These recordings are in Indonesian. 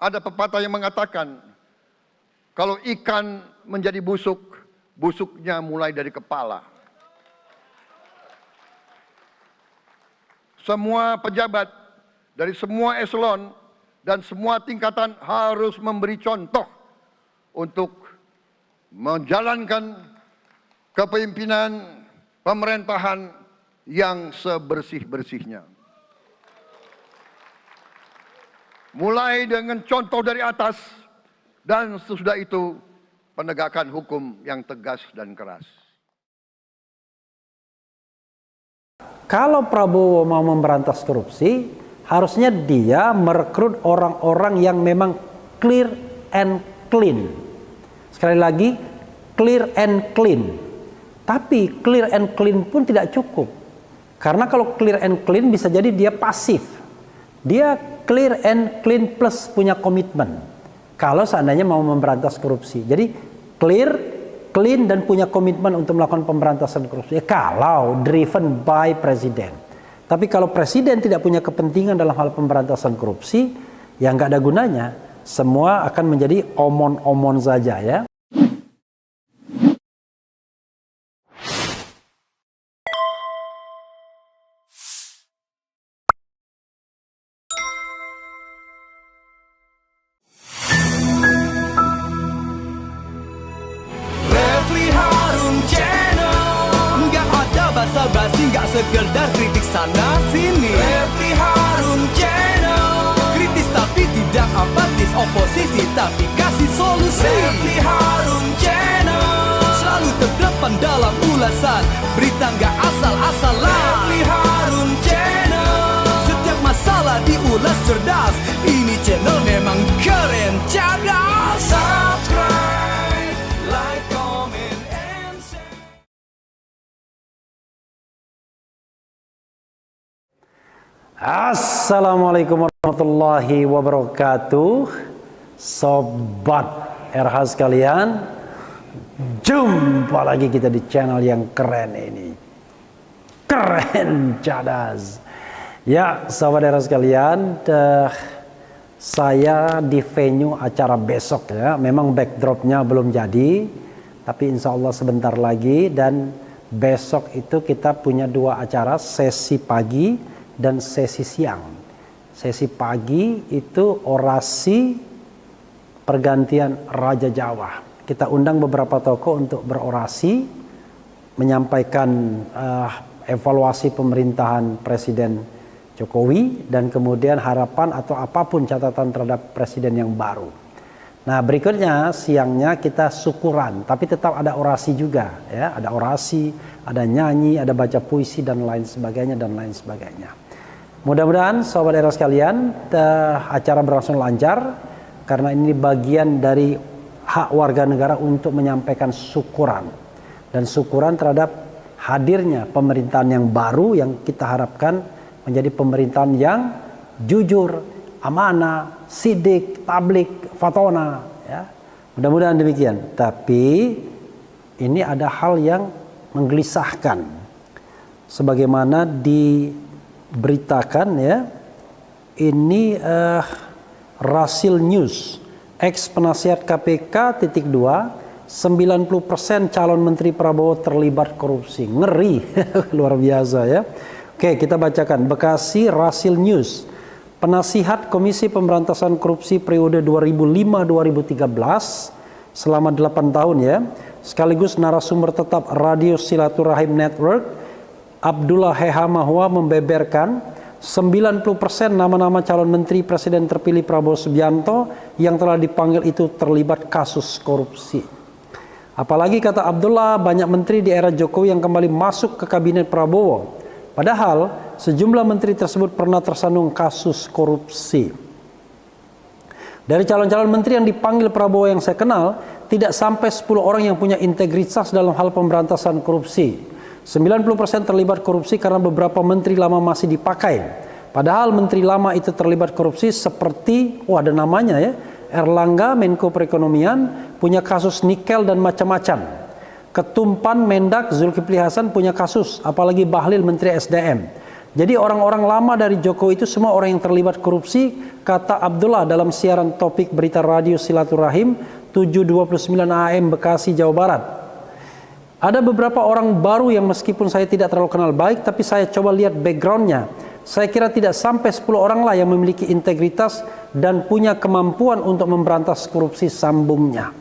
Ada pepatah yang mengatakan, kalau ikan menjadi busuk, busuknya mulai dari kepala. Semua pejabat dari semua eselon dan semua tingkatan harus memberi contoh untuk menjalankan kepemimpinan pemerintahan yang sebersih-bersihnya. Mulai dengan contoh dari atas dan sesudah itu penegakan hukum yang tegas dan keras. Kalau Prabowo mau memberantas korupsi, harusnya dia merekrut orang-orang yang memang clear and clean. Sekali lagi, clear and clean. Tapi clear and clean pun tidak cukup. Karena kalau clear and clean bisa jadi dia pasif. Dia clear and clean plus punya komitmen. Kalau seandainya mau memberantas korupsi. Jadi clear, clean dan punya komitmen untuk melakukan pemberantasan korupsi. Kalau driven by presiden. Tapi kalau presiden tidak punya kepentingan dalam hal pemberantasan korupsi, ya nggak ada gunanya. Semua akan menjadi omon-omon saja ya. Basa-basi nggak sekedar kritik sana sini. Refli Harun Channel, kritis tapi tidak apatis, oposisi tapi kasih solusi. Refli Harun Channel, selalu terdepan dalam ulasan, berita nggak asal-asalan. Refli Harun Channel, setiap masalah diulas cerdas, ini channel memang keren cerdas. Subscribe, like, comment, and share. Assalamualaikum warahmatullahi wabarakatuh. Sobat RH sekalian, jumpa lagi kita di channel yang keren ini. Keren cadas. Ya, sobat RH sekalian, saya di venue acara besok ya. Memang backdropnya belum jadi, tapi insya Allah sebentar lagi. Dan besok itu kita punya dua acara, sesi pagi dan sesi siang. Sesi pagi itu orasi pergantian Raja Jawa. Kita undang beberapa tokoh untuk berorasi, menyampaikan evaluasi pemerintahan Presiden Jokowi dan kemudian harapan atau apapun catatan terhadap presiden yang baru. Nah, berikutnya siangnya kita syukuran, tapi tetap ada orasi juga ya, ada orasi, ada nyanyi, ada baca puisi dan lain sebagainya dan lain sebagainya. Mudah-mudahan sobat era sekalian acara berlangsung lancar karena ini bagian dari hak warga negara untuk menyampaikan syukuran dan syukuran terhadap hadirnya pemerintahan yang baru yang kita harapkan menjadi pemerintahan yang jujur, amanah, sidik, tablik, fatona ya. Mudah-mudahan demikian. Tapi ini ada hal yang menggelisahkan sebagaimana diberitakan ya, ini Rasil News, ex penasihat KPK _, 90% calon menteri Prabowo terlibat korupsi. Ngeri, luar biasa ya. Oke, kita bacakan. Bekasi Rasil News, penasihat Komisi Pemberantasan Korupsi periode 2005-2013 selama 8 tahun ya, sekaligus narasumber tetap Radio Silaturahim Network, Abdullah Heha Mahwa membeberkan 90% nama-nama calon menteri presiden terpilih Prabowo Subianto yang telah dipanggil itu terlibat kasus korupsi. Apalagi kata Abdullah, banyak menteri di era Jokowi yang kembali masuk ke kabinet Prabowo. Padahal sejumlah menteri tersebut pernah tersandung kasus korupsi. Dari calon-calon menteri yang dipanggil Prabowo yang saya kenal, tidak sampai 10 orang yang punya integritas dalam hal pemberantasan korupsi. 90% terlibat korupsi karena beberapa menteri lama masih dipakai. Padahal menteri lama itu terlibat korupsi seperti, ada namanya ya, Erlangga Menko Perekonomian punya kasus nikel dan macam-macam. Ketumpan Mendak Zulkifli Hasan punya kasus, apalagi Bahlil Menteri SDM. Jadi orang-orang lama dari Jokowi itu semua orang yang terlibat korupsi, kata Abdullah dalam siaran topik berita radio Silaturahim 729 AM Bekasi, Jawa Barat. Ada beberapa orang baru yang meskipun saya tidak terlalu kenal baik, tapi saya coba lihat backgroundnya. Saya kira tidak sampai 10 orang lah yang memiliki integritas dan punya kemampuan untuk memberantas korupsi, sambungnya.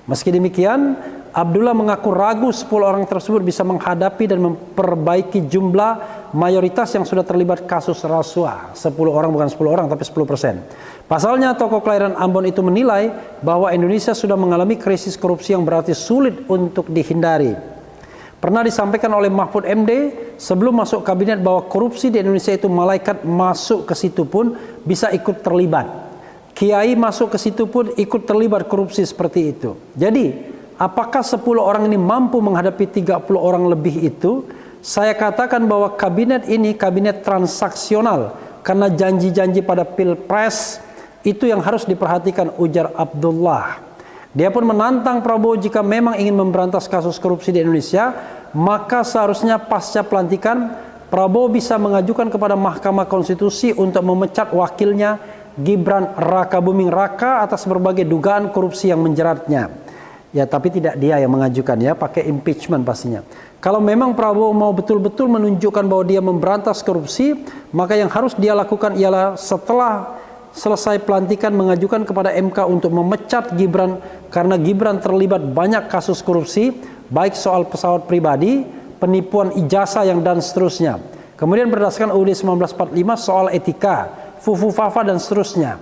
Meski demikian, Abdullah mengaku ragu 10 orang tersebut bisa menghadapi dan memperbaiki jumlah mayoritas yang sudah terlibat kasus rasuah. 10 orang bukan 10 orang tapi 10%. Pasalnya tokoh kelahiran Ambon itu menilai bahwa Indonesia sudah mengalami krisis korupsi yang berarti sulit untuk dihindari. Pernah disampaikan oleh Mahfud MD sebelum masuk kabinet bahwa korupsi di Indonesia itu malaikat masuk ke situ pun bisa ikut terlibat. Kiai masuk ke situ pun ikut terlibat korupsi seperti itu. Jadi apakah 10 orang ini mampu menghadapi 30 orang lebih itu? Saya katakan bahwa kabinet ini kabinet transaksional karena janji-janji pada Pilpres itu yang harus diperhatikan, ujar Abdullah. Dia pun menantang Prabowo jika memang ingin memberantas kasus korupsi di Indonesia, maka seharusnya pasca pelantikan Prabowo bisa mengajukan kepada Mahkamah Konstitusi untuk memecat wakilnya Gibran Rakabuming Raka atas berbagai dugaan korupsi yang menjeratnya. Ya, tapi tidak dia yang mengajukan, ya, pakai impeachment pastinya. Kalau memang Prabowo mau betul-betul menunjukkan bahwa dia memberantas korupsi, maka yang harus dia lakukan ialah setelah selesai pelantikan mengajukan kepada MK untuk memecat Gibran karena Gibran terlibat banyak kasus korupsi, baik soal pesawat pribadi, penipuan ijazah dan seterusnya. Kemudian berdasarkan UUD 1945 soal etika, Fufu Fafa dan seterusnya.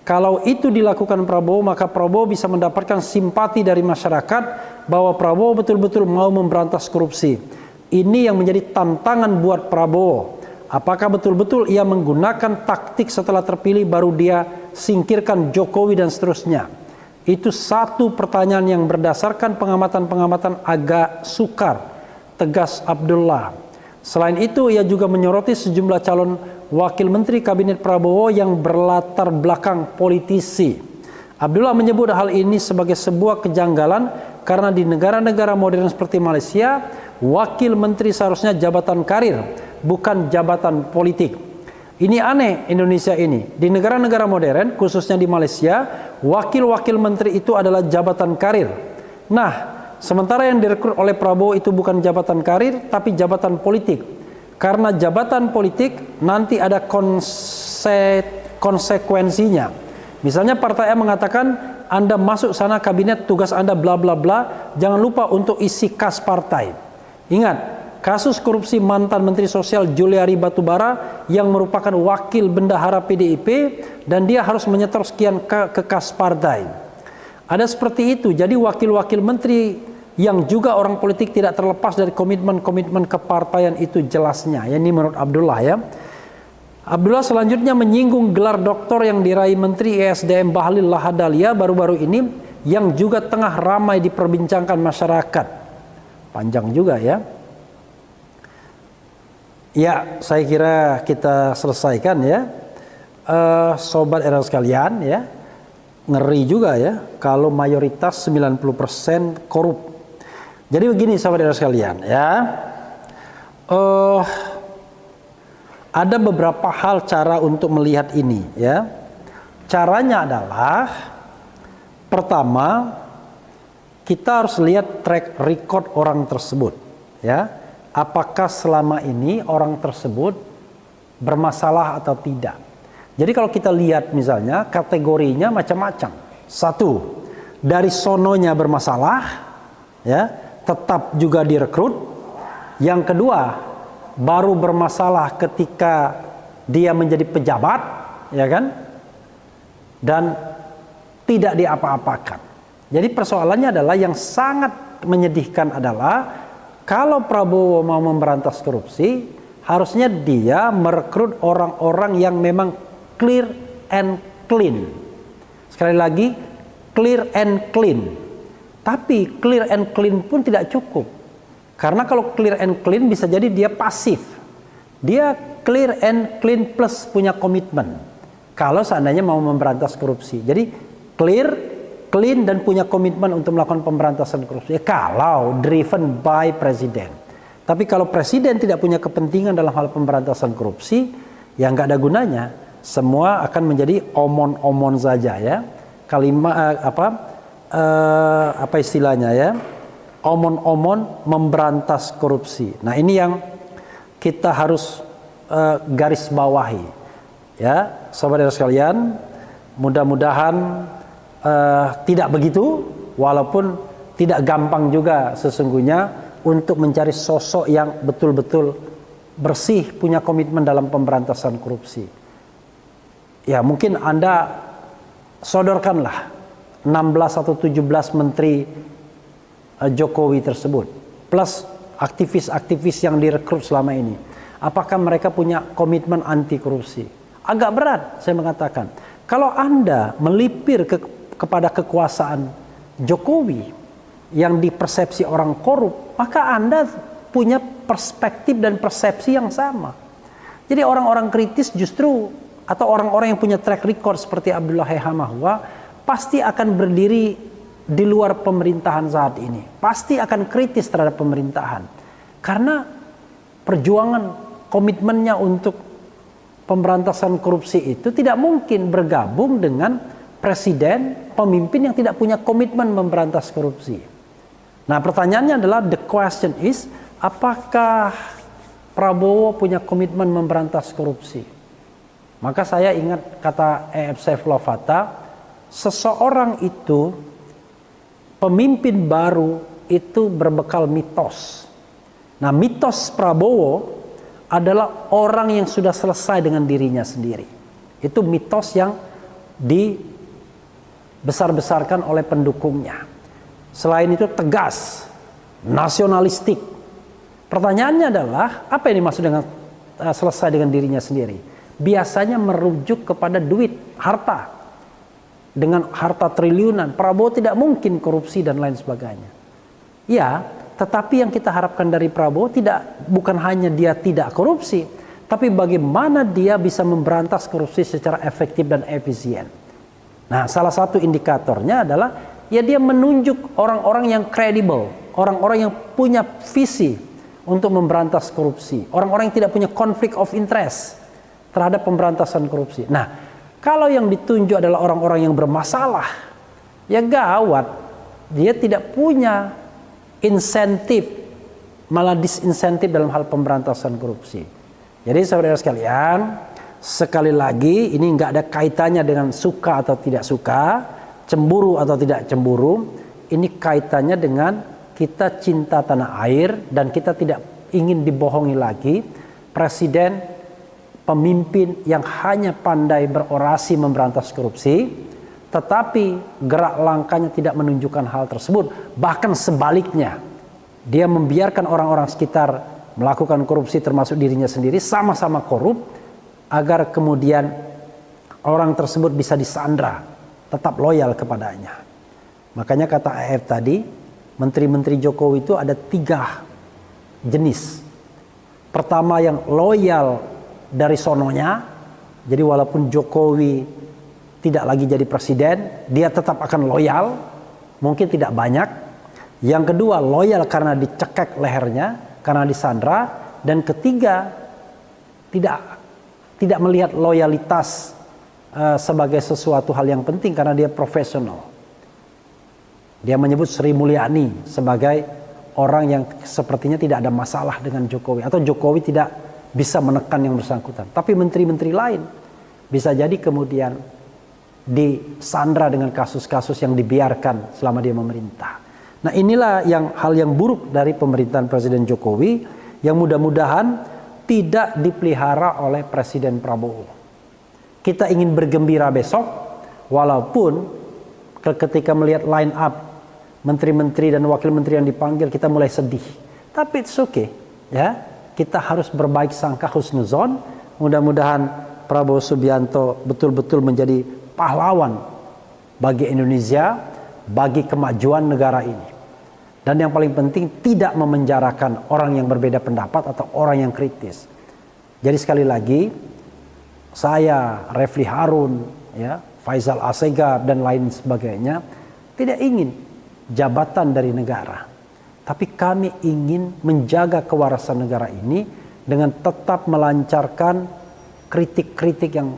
Kalau itu dilakukan Prabowo, maka Prabowo bisa mendapatkan simpati dari masyarakat bahwa Prabowo betul-betul mau memberantas korupsi. Ini yang menjadi tantangan buat Prabowo. Apakah betul-betul ia menggunakan taktik setelah terpilih baru dia singkirkan Jokowi dan seterusnya? Itu satu pertanyaan yang berdasarkan pengamatan-pengamatan agak sukar, tegas Abdullah. Selain itu, ia juga menyoroti sejumlah calon wakil menteri kabinet Prabowo yang berlatar belakang politisi. Abdullah menyebut hal ini sebagai sebuah kejanggalan karena di negara-negara modern seperti Malaysia, wakil menteri seharusnya jabatan karir, bukan jabatan politik. Ini aneh Indonesia ini. Di negara-negara modern, khususnya di Malaysia, wakil-wakil menteri itu adalah jabatan karir. Nah, sementara yang direkrut oleh Prabowo itu bukan jabatan karir, tapi jabatan politik. Karena jabatan politik nanti ada konsekuensinya. Misalnya Partai A mengatakan Anda masuk sana kabinet, tugas Anda bla bla bla, jangan lupa untuk isi kas partai. Ingat, kasus korupsi mantan Menteri Sosial Juliari Batubara yang merupakan wakil bendahara PDIP dan dia harus menyetor sekian ke kas partai. Ada seperti itu. Jadi wakil-wakil menteri yang juga orang politik tidak terlepas dari komitmen-komitmen kepartaian itu jelasnya. Ya, ini menurut Abdullah, ya. Abdullah selanjutnya menyinggung gelar doktor yang diraih Menteri ESDM Bahlil Lahadalia baru-baru ini yang juga tengah ramai diperbincangkan masyarakat. Panjang juga, ya. Ya, saya kira kita selesaikan, ya. Sobat era sekalian, ya. Ngeri juga, ya, kalau mayoritas 90% korup. Jadi begini sahabat era sekalian, ya. Ada beberapa hal cara untuk melihat ini, ya. Caranya adalah pertama, kita harus lihat track record orang tersebut, ya. Apakah selama ini orang tersebut bermasalah atau tidak. Jadi kalau kita lihat misalnya kategorinya macam-macam. Satu, dari sononya bermasalah, ya, tetap juga direkrut. Yang kedua, baru bermasalah ketika dia menjadi pejabat, ya kan? Dan tidak diapa-apakan. Jadi persoalannya adalah yang sangat menyedihkan adalah kalau Prabowo mau memberantas korupsi, harusnya dia merekrut orang-orang yang memang clear and clean. Sekali lagi, clear and clean. Tapi clear and clean pun tidak cukup. Karena kalau clear and clean bisa jadi dia pasif. Dia clear and clean plus punya komitmen. Kalau seandainya mau memberantas korupsi. Jadi clear, clean dan punya komitmen untuk melakukan pemberantasan korupsi. Kalau driven by presiden. Tapi kalau presiden tidak punya kepentingan dalam hal pemberantasan korupsi, ya nggak ada gunanya. Semua akan menjadi omon-omon saja ya. Kalimat apa istilahnya ya? Omon-omon memberantas korupsi. Nah ini yang kita harus garis bawahi. Ya, saudara sekalian, mudah-mudahan tidak begitu, walaupun tidak gampang juga sesungguhnya untuk mencari sosok yang betul-betul bersih, punya komitmen dalam pemberantasan korupsi. Ya mungkin Anda sodorkanlah 16 atau 17 menteri Jokowi tersebut, plus aktivis-aktivis yang direkrut selama ini. Apakah mereka punya komitmen anti korupsi? Agak berat saya mengatakan. Kalau Anda melipir kepada kekuasaan Jokowi yang dipersepsi orang korup, maka Anda punya perspektif dan persepsi yang sama. Jadi orang-orang kritis justru, atau orang-orang yang punya track record seperti Abdullahi Hamahwa, pasti akan berdiri di luar pemerintahan saat ini. Pasti akan kritis terhadap pemerintahan. Karena perjuangan komitmennya untuk pemberantasan korupsi itu tidak mungkin bergabung dengan presiden, pemimpin yang tidak punya komitmen memberantas korupsi. Nah pertanyaannya adalah, the question is, apakah Prabowo punya komitmen memberantas korupsi? Maka saya ingat kata E.F. Saifullah Fattah, seseorang itu, pemimpin baru itu berbekal mitos. Nah mitos Prabowo adalah orang yang sudah selesai dengan dirinya sendiri. Itu mitos yang dibesar-besarkan oleh pendukungnya. Selain itu tegas, nasionalistik. Pertanyaannya adalah, apa yang dimaksud dengan selesai dengan dirinya sendiri? Biasanya merujuk kepada duit, harta. Dengan harta triliunan, Prabowo tidak mungkin korupsi dan lain sebagainya. Ya, tetapi yang kita harapkan dari Prabowo bukan hanya dia tidak korupsi, tapi bagaimana dia bisa memberantas korupsi secara efektif dan efisien. Nah, salah satu indikatornya adalah ya dia menunjuk orang-orang yang kredibel, orang-orang yang punya visi untuk memberantas korupsi, orang-orang yang tidak punya konflik of interest terhadap pemberantasan korupsi. Nah, kalau yang ditunjuk adalah orang-orang yang bermasalah, ya gawat, dia tidak punya insentif, malah disinsentif dalam hal pemberantasan korupsi. Jadi saudara sekalian, sekali lagi ini nggak ada kaitannya dengan suka atau tidak suka, cemburu atau tidak cemburu. Ini kaitannya dengan kita cinta tanah air dan kita tidak ingin dibohongi lagi. Presiden, pemimpin yang hanya pandai berorasi memberantas korupsi, tetapi gerak langkahnya tidak menunjukkan hal tersebut. Bahkan sebaliknya, dia membiarkan orang-orang sekitar melakukan korupsi termasuk dirinya sendiri, sama-sama korup, agar kemudian orang tersebut bisa disandra, tetap loyal kepadanya. Makanya kata AF tadi, menteri-menteri Jokowi itu ada 3 jenis. Pertama yang loyal dari sononya, jadi walaupun Jokowi tidak lagi jadi presiden, dia tetap akan loyal, mungkin tidak banyak. Yang kedua, loyal karena dicekek lehernya, karena disandra. Dan ketiga, tidak melihat loyalitas sebagai sesuatu hal yang penting karena dia profesional. Dia menyebut Sri Mulyani sebagai orang yang sepertinya tidak ada masalah dengan Jokowi, atau Jokowi tidak bisa menekan yang bersangkutan. Tapi menteri-menteri lain bisa jadi kemudian disandra dengan kasus-kasus yang dibiarkan selama dia memerintah. Nah inilah hal yang buruk dari pemerintahan Presiden Jokowi, yang mudah-mudahan tidak dipelihara oleh Presiden Prabowo. Kita ingin bergembira besok, walaupun ketika melihat line up menteri-menteri dan wakil menteri yang dipanggil, kita mulai sedih. Tapi it's okay, ya. Kita harus berbaik sangka, husnuzon. Mudah-mudahan Prabowo Subianto betul-betul menjadi pahlawan bagi Indonesia, bagi kemajuan negara ini. Dan yang paling penting, tidak memenjarakan orang yang berbeda pendapat atau orang yang kritis. Jadi sekali lagi, saya, Refli Harun, ya, Faisal Assegaf dan lain sebagainya tidak ingin jabatan dari negara. Tapi kami ingin menjaga kewarasan negara ini dengan tetap melancarkan kritik-kritik yang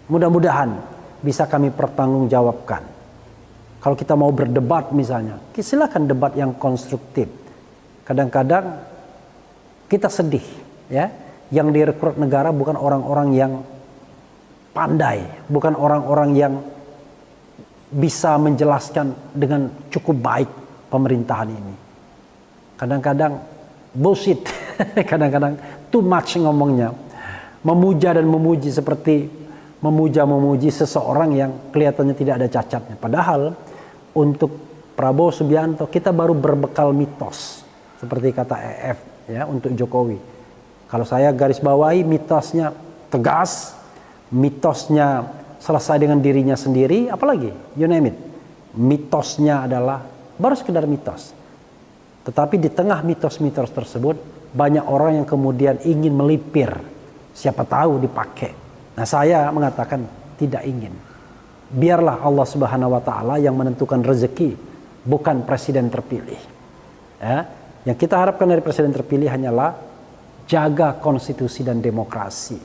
mudah-mudahan bisa kami pertanggungjawabkan. Kalau kita mau berdebat misalnya, silakan debat yang konstruktif. Kadang-kadang kita sedih, ya. Yang direkrut negara bukan orang-orang yang pandai, bukan orang-orang yang bisa menjelaskan dengan cukup baik pemerintahan ini. Kadang-kadang bullshit, kadang-kadang too much ngomongnya. Memuja dan memuji seperti memuja-memuji seseorang yang kelihatannya tidak ada cacatnya. Padahal untuk Prabowo Subianto kita baru berbekal mitos. Seperti kata EF ya untuk Jokowi. Kalau saya garis bawahi mitosnya tegas, mitosnya selesai dengan dirinya sendiri, apalagi you name it. Mitosnya adalah baru sekedar mitos. Tetapi di tengah mitos-mitos tersebut banyak orang yang kemudian ingin melipir. Siapa tahu dipakai. Nah saya mengatakan tidak ingin. Biarlah Allah Subhanahu wa Ta'ala yang menentukan rezeki, bukan presiden terpilih. Ya, yang kita harapkan dari presiden terpilih hanyalah jaga konstitusi dan demokrasi.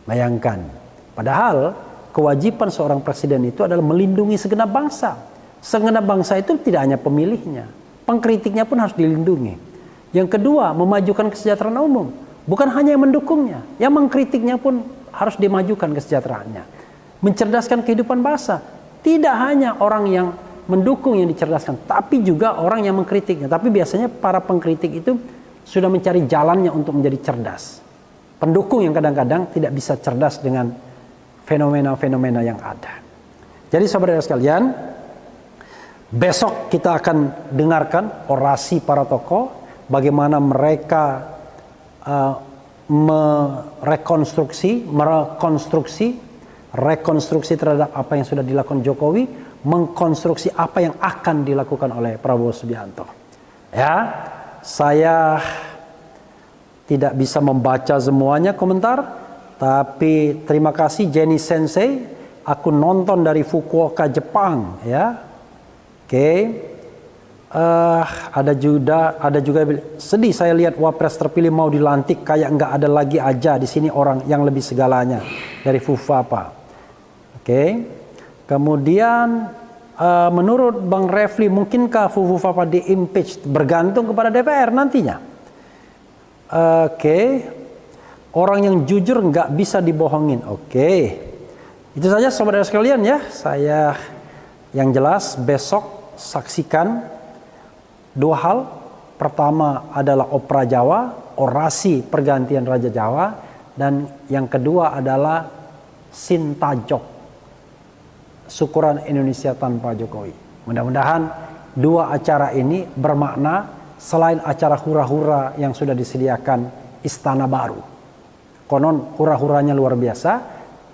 Bayangkan, padahal kewajiban seorang presiden itu adalah melindungi segenap bangsa. Segenap bangsa itu tidak hanya pemilihnya, pengkritiknya pun harus dilindungi. Yang kedua, memajukan kesejahteraan umum. Bukan hanya yang mendukungnya, yang mengkritiknya pun harus dimajukan kesejahteraannya. Mencerdaskan kehidupan bangsa. Tidak hanya orang yang mendukung yang dicerdaskan, tapi juga orang yang mengkritiknya. Tapi biasanya para pengkritik itu sudah mencari jalannya untuk menjadi cerdas. Pendukung yang kadang-kadang tidak bisa cerdas dengan fenomena-fenomena yang ada. Jadi saudara sekalian, besok kita akan dengarkan orasi para tokoh, bagaimana mereka rekonstruksi terhadap apa yang sudah dilakukan Jokowi, mengkonstruksi apa yang akan dilakukan oleh Prabowo Subianto. Ya, saya tidak bisa membaca semuanya komentar, tapi terima kasih Jenny Sensei. Aku nonton dari Fukuoka, Jepang, ya. Oke. Ada juga sedih saya lihat wapres terpilih mau dilantik kayak nggak ada lagi aja di sini orang yang lebih segalanya dari Fufapa. Oke. Kemudian menurut Bang Refli mungkinkah Fufapa di-impeach bergantung kepada DPR nantinya? Oke. Orang yang jujur nggak bisa dibohongin. Oke. Itu saja saudara sekalian ya. Saya yang jelas besok saksikan dua hal. Pertama adalah Opera Jawa, orasi pergantian Raja Jawa, dan yang kedua adalah Sintajok, syukuran Indonesia tanpa Jokowi. Mudah-mudahan dua acara ini bermakna selain acara hura-hura yang sudah disediakan Istana Baru. Konon hura-huranya luar biasa,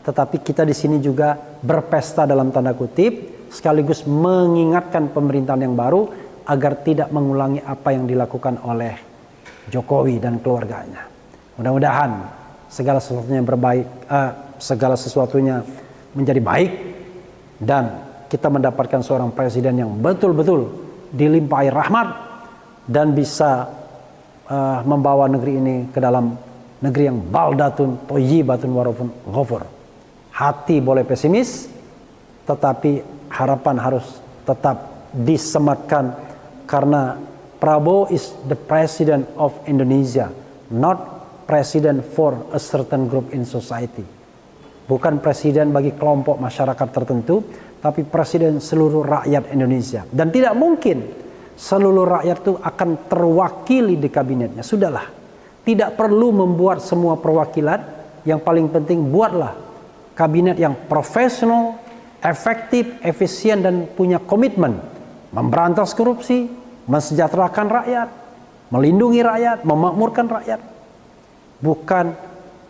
tetapi kita di sini juga berpesta dalam tanda kutip, sekaligus mengingatkan pemerintahan yang baru agar tidak mengulangi apa yang dilakukan oleh Jokowi dan keluarganya. Mudah-mudahan segala sesuatunya menjadi baik dan kita mendapatkan seorang presiden yang betul-betul dilimpahi rahmat dan bisa membawa negeri ini ke dalam negeri yang baldatun thayyibatun warafun ghafur. Hati boleh pesimis, tetapi harapan harus tetap disematkan. Karena Prabowo is the president of Indonesia, not president for a certain group in society. Bukan presiden bagi kelompok masyarakat tertentu, tapi presiden seluruh rakyat Indonesia. Dan tidak mungkin seluruh rakyat itu akan terwakili di kabinetnya. Sudahlah, tidak perlu membuat semua perwakilan. Yang paling penting buatlah kabinet yang profesional, efektif, efisien, dan punya komitmen memberantas korupsi, mensejahterakan rakyat, melindungi rakyat, memakmurkan rakyat. Bukan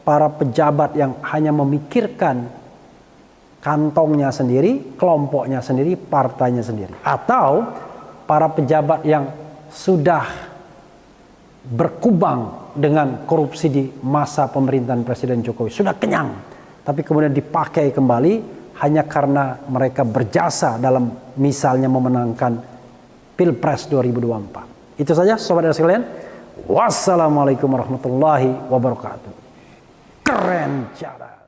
para pejabat yang hanya memikirkan kantongnya sendiri, kelompoknya sendiri, partainya sendiri. Atau para pejabat yang sudah berkubang dengan korupsi di masa pemerintahan Presiden Jokowi. Sudah kenyang, tapi kemudian dipakai kembali hanya karena mereka berjasa dalam misalnya memenangkan Pilpres 2024. Itu saja sobat dan sekalian. Wassalamualaikum warahmatullahi wabarakatuh. Keren cara.